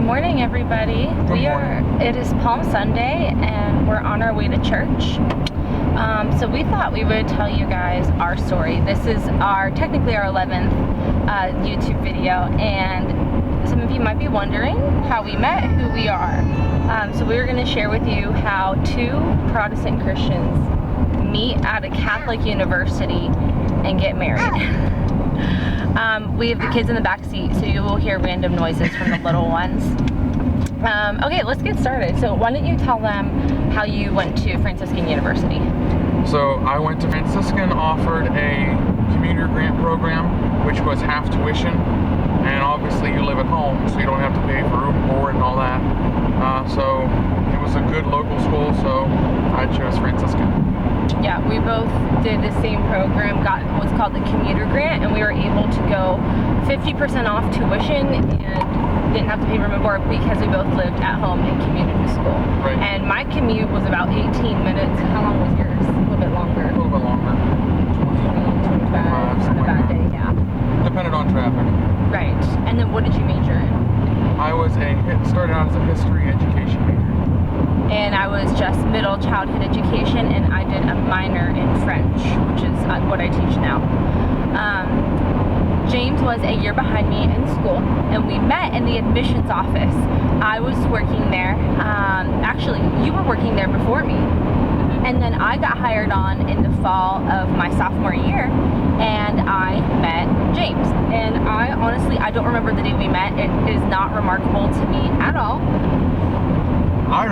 morning, everybody. It is Palm Sunday, and we're on our way to church. So we thought we would tell you guys our story. This is technically our 11th YouTube video, and some of you might be wondering how we met, who we are. So we were going to share with you how two Protestant Christians meet at a Catholic university and get married. We have the kids in the back seat, so you will hear random noises from the little ones. Okay, let's get started. So why don't you tell them how you went to Franciscan University? So I went to Franciscan, offered a commuter grant program, which was half tuition, and obviously you live at home, so you don't have to pay for room, board, and all that. So it was a good local school, so I chose Franciscan. Yeah, we both did the same program, got what's called the commuter grant, and we were able to go 50% off tuition and didn't have to pay room and board because we both lived at home and commuted to school. Right. And my commute was about 18 minutes. How long was yours? A little bit longer. A little bit longer. 20, 25 on a bad day, yeah. Depended on traffic. Right. And then what did you major in? I started out as a history education major. And I was just middle childhood education, and I did a minor in French, which is what I teach now. James was a year behind me in school, and we met in the admissions office. I was working there. Actually, you were working there before me. And then I got hired on in the fall of my sophomore year, and I met James. And I don't remember the day we met. It is not remarkable to me at all. I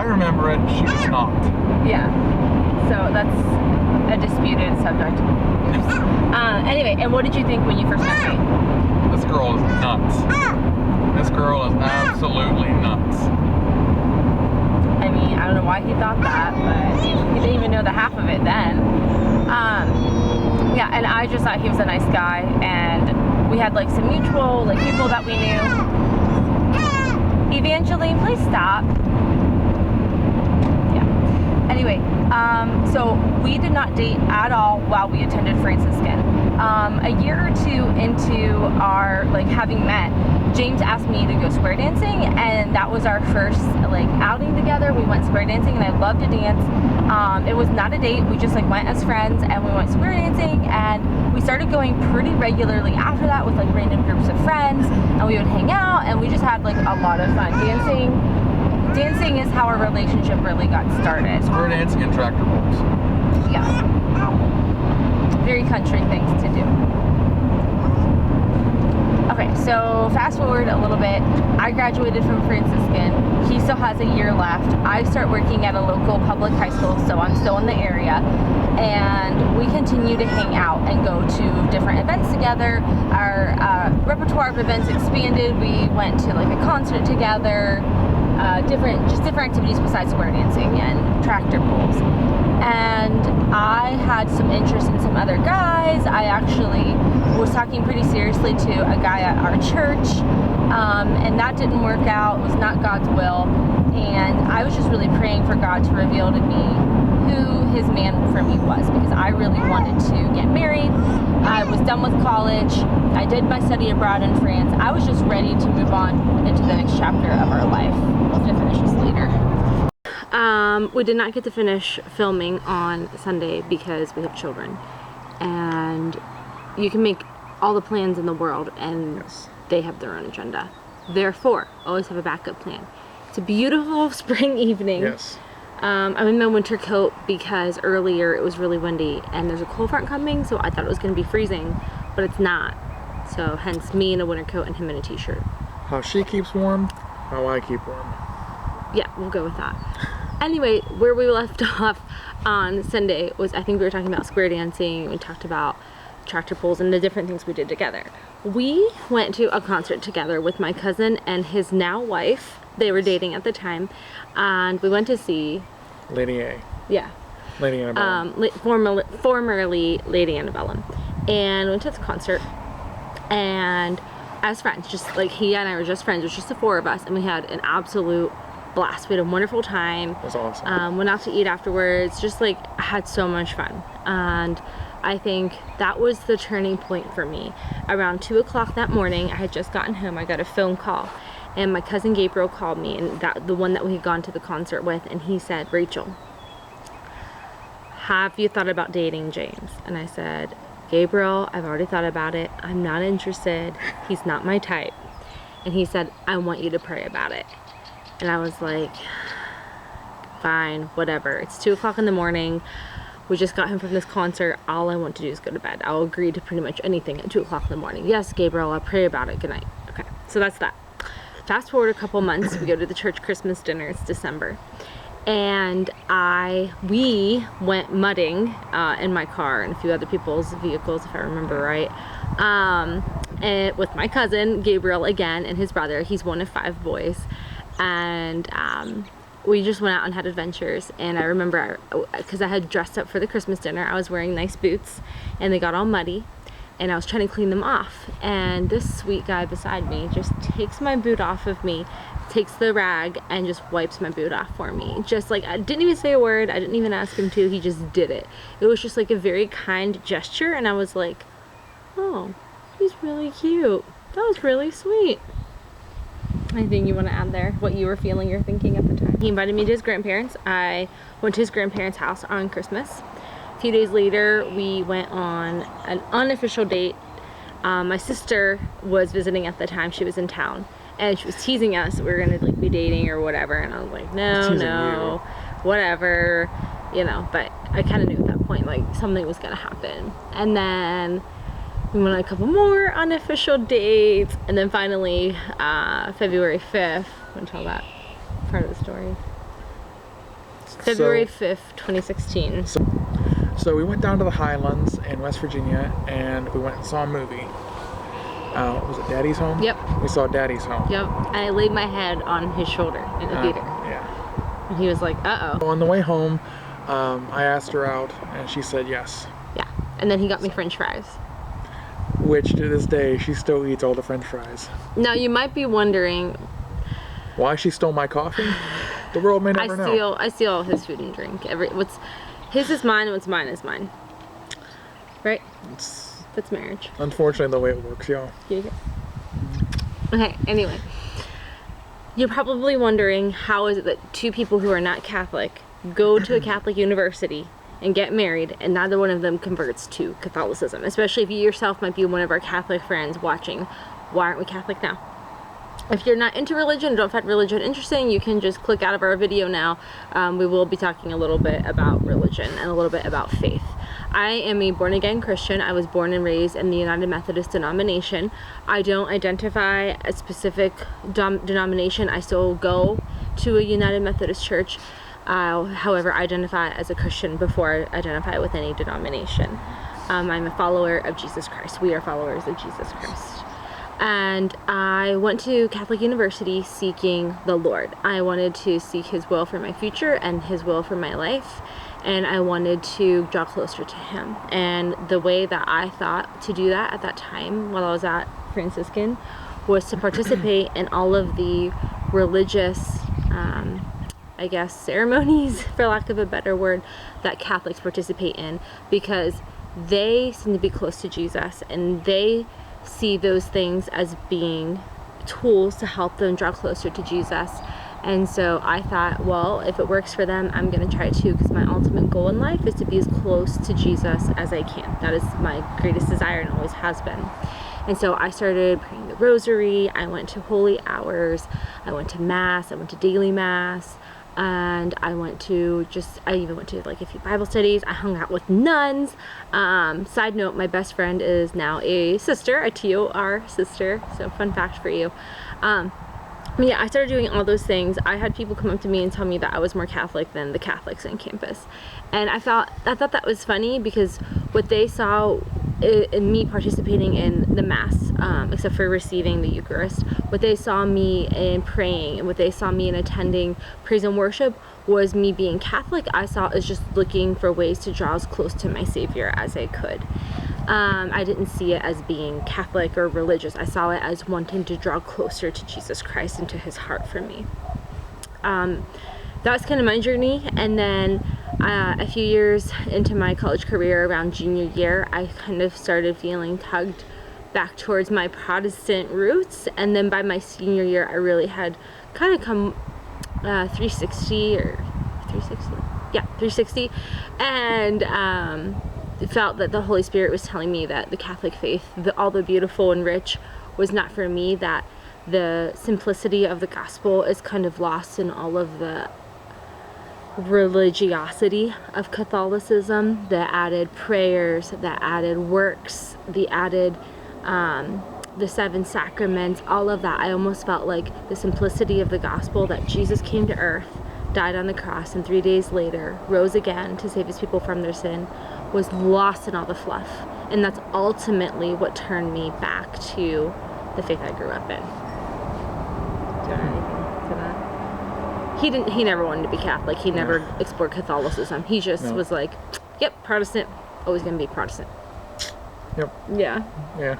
remember it, she does not. Yeah, so that's a disputed subject. Anyway, and what did you think when you first met me? This girl is nuts. This girl is absolutely nuts. I mean, I don't know why he thought that, but he didn't even know the half of it then. Yeah, and I just thought he was a nice guy, and we had like some mutual people that we knew. Evangeline, please stop. Yeah. Anyway, so we did not date at all while we attended Franciscan. A year or two into our having met, James asked me to go square dancing, and that was our first outing together. We went square dancing, and I loved to dance. It was not a date. We just went as friends, and we went square dancing, and we started going pretty regularly after that with random groups of friends, and we would hang out, and we just had a lot of fun dancing is how our relationship really got started. Square dancing and tractor pulls. Yeah, very country things to do. Okay, so fast forward a little bit. I graduated from Franciscan. He still has a year left. I start working at a local public high school, so I'm still in the area. And we continue to hang out and go to different events together. Our repertoire of events expanded. We went to a concert together, different activities besides square dancing and tractor pulls. And I had some interest in some other guys. I actually was talking pretty seriously to a guy at our church, and that didn't work out. It was not God's will, and I was just really praying for God to reveal to me who his man for me was, because I really wanted to get married. I was done with college. I did my study abroad in France. I was just ready to move on into the next chapter of our life. We'll finish this later. We did not get to finish filming on Sunday because we have children, and you can make all the plans in the world, and they have their own agenda. Therefore, always have a backup plan. It's a beautiful spring evening. Yes. I'm in my winter coat because earlier it was really windy, and there's a cold front coming, so I thought it was going to be freezing, but it's not. So hence me in a winter coat and him in a t-shirt. How she keeps warm, how I keep warm. Yeah, we'll go with that. Anyway, where we left off on Sunday was, I think we were talking about square dancing. We talked about tractor pulls and the different things we did together. We went to a concert together with my cousin and his now wife. They were dating at the time, and we went to see Lady A. Yeah. Lady Annabelle. Formerly Lady Annabelle. And we went to the concert, and as friends, just he and I were just friends. It was just the four of us, and we had an absolute blast. We had a wonderful time. It was awesome. Went out to eat afterwards. Just had so much fun. And I think that was the turning point for me. Around 2 o'clock that morning, I had just gotten home. I got a phone call, and my cousin Gabriel called me, and the one that we had gone to the concert with, and he said, "Rachel, have you thought about dating James?" And I said, "Gabriel, I've already thought about it. I'm not interested. He's not my type." And he said, "I want you to pray about it." And I was like, fine, whatever. It's 2 o'clock in the morning. We just got home from this concert. All I want to do is go to bed. I'll agree to pretty much anything at 2 o'clock in the morning. "Yes, Gabriel, I'll pray about it. Good night." Okay, so that's that. Fast forward a couple months, we go to the church Christmas dinner. It's December. And we went mudding in my car and a few other people's vehicles, if I remember right, and with my cousin Gabriel again and his brother. He's one of 5 boys, and we just went out and had adventures. And I remember, because I had dressed up for the Christmas dinner, I was wearing nice boots, and they got all muddy, and I was trying to clean them off. And this sweet guy beside me just takes my boot off of me, takes the rag and just wipes my boot off for me. Just like, I didn't even say a word. I didn't even ask him to. He just did it. It was just like a very kind gesture, and I was like, oh, he's really cute. That was really sweet. Anything you want to add there? What you were feeling or thinking at the time? He invited me to his grandparents. I went to his grandparents' house on Christmas. A few days later, we went on an unofficial date. My sister was visiting at the time. She was in town, and she was teasing us that we were gonna like be dating or whatever. And I was like, no, whatever, you know. But I kind of knew at that point like something was gonna happen. And then we went on a couple more unofficial dates, and then finally, February 5th. I want to tell that part of the story. February 5th, 2016. So we went down to the Highlands in West Virginia, and we went and saw a movie. Was it Daddy's Home? Yep. We saw Daddy's Home. Yep. And I laid my head on his shoulder in the theater. Yeah. And he was like, uh-oh. On the way home, I asked her out, and she said yes. Yeah. And then he got me French fries. Which, to this day, she still eats all the French fries. Now, you might be wondering why she stole my coffee. The world may never know. I steal his food and drink. What's his is mine, and what's mine is mine. Right? That's marriage. Unfortunately, the way it works, y'all. Okay, anyway. You're probably wondering, how is it that 2 people who are not Catholic go to a Catholic university and get married, and neither one of them converts to Catholicism? Especially if you yourself might be one of our Catholic friends watching. Why aren't we Catholic now? If you're not into religion or don't find religion interesting, you can just click out of our video now. We will be talking a little bit about religion and a little bit about faith. I am a born-again Christian. I was born and raised in the United Methodist denomination. I don't identify a specific denomination. I still go to a United Methodist church. However, I identify as a Christian before I identify with any denomination. I'm a follower of Jesus Christ. We are followers of Jesus Christ. And I went to Catholic University seeking the Lord. I wanted to seek His will for my future and His will for my life. And I wanted to draw closer to Him. And the way that I thought to do that at that time, while I was at Franciscan, was to participate in all of the religious I guess ceremonies, for lack of a better word, that Catholics participate in, because they seem to be close to Jesus, and they see those things as being tools to help them draw closer to Jesus. And so I thought, well, if it works for them, I'm going to try it too, because my ultimate goal in life is to be as close to Jesus as I can. That is my greatest desire and always has been. And so I started praying the rosary. I went to holy hours. I went to Mass. I went to daily Mass. And I even went to like a few Bible studies. I hung out with nuns. Side note, my best friend is now a sister, a TOR sister. So fun fact for you. Yeah, I started doing all those things. I had people come up to me and tell me that I was more Catholic than the Catholics on campus. And I thought that was funny, because what they saw in me participating in the Mass, except for receiving the Eucharist, what they saw me in praying and what they saw me in attending praise and worship was me being Catholic. I saw it as just looking for ways to draw as close to my Savior as I could. I didn't see it as being Catholic or religious. I saw it as wanting to draw closer to Jesus Christ and to His heart for me. That's kind of my journey. And then a few years into my college career, around junior year, I kind of started feeling tugged back towards my Protestant roots, and then by my senior year, I really had kind of come 360, and felt that the Holy Spirit was telling me that the Catholic faith, although beautiful and rich, was not for me, that the simplicity of the gospel is kind of lost in all of the religiosity of Catholicism, the added prayers, the added works, the added the 7 sacraments, all of that. I almost felt like the simplicity of the gospel, that Jesus came to earth, died on the cross, and 3 days later rose again to save his people from their sin, was lost in all the fluff. And that's ultimately what turned me back to the faith I grew up in. Do you have anything to that? He never wanted to be Catholic. He never explored Catholicism. He just was like, yep, Protestant, always gonna be Protestant. Yep. Yeah. Yeah.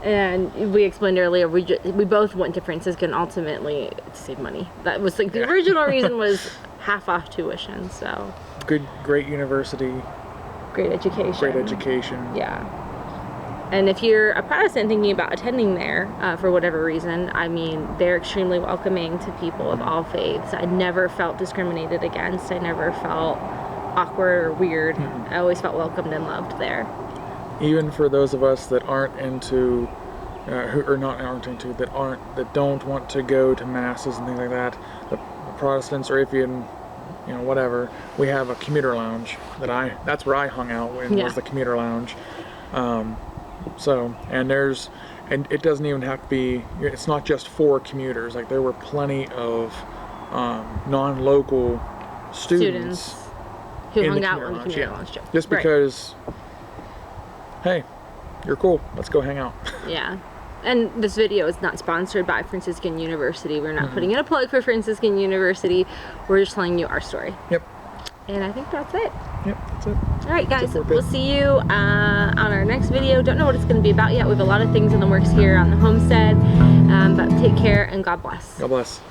And we explained earlier, we both went to Franciscan ultimately to save money. That was like the original reason was half off tuition. So Great university. Great education. Great education. Yeah. And if you're a Protestant thinking about attending there for whatever reason, I mean, they're extremely welcoming to people of all faiths. I never felt discriminated against. I never felt awkward or weird. I always felt welcomed and loved there. Even for those of us that aren't into, that don't want to go to masses and things like that, the Protestants, or if you whatever, we have a commuter lounge that's where I hung out when was the commuter lounge. And it doesn't even have to be, it's not just for commuters. Like, there were plenty of non-local students who hung out on the commuter lounge too. Just because, hey, you're cool, let's go hang out. Yeah. And this video is not sponsored by Franciscan University. We're not putting in a plug for Franciscan University. We're just telling you our story. Yep. And I think that's it. Yep, that's it. All right, guys, we'll see you on our next video. Don't know what it's going to be about yet. We have a lot of things in the works here on the homestead. But take care and God bless. God bless.